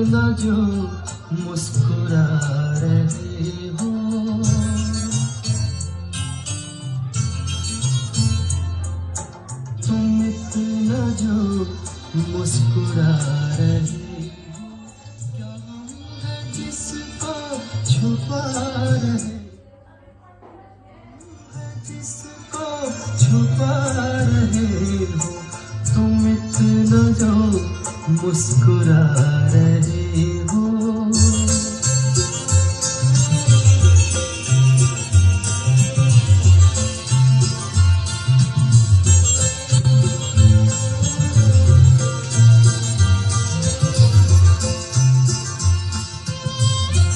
इतना जो मुस्कुरा रहे हो, तुम इतना जो मुस्कुरा रहे हो, क्या हम है जिसको छुपा रहे, जिसको छुपा रहे हो, तुम इतना जो मुस्कुरा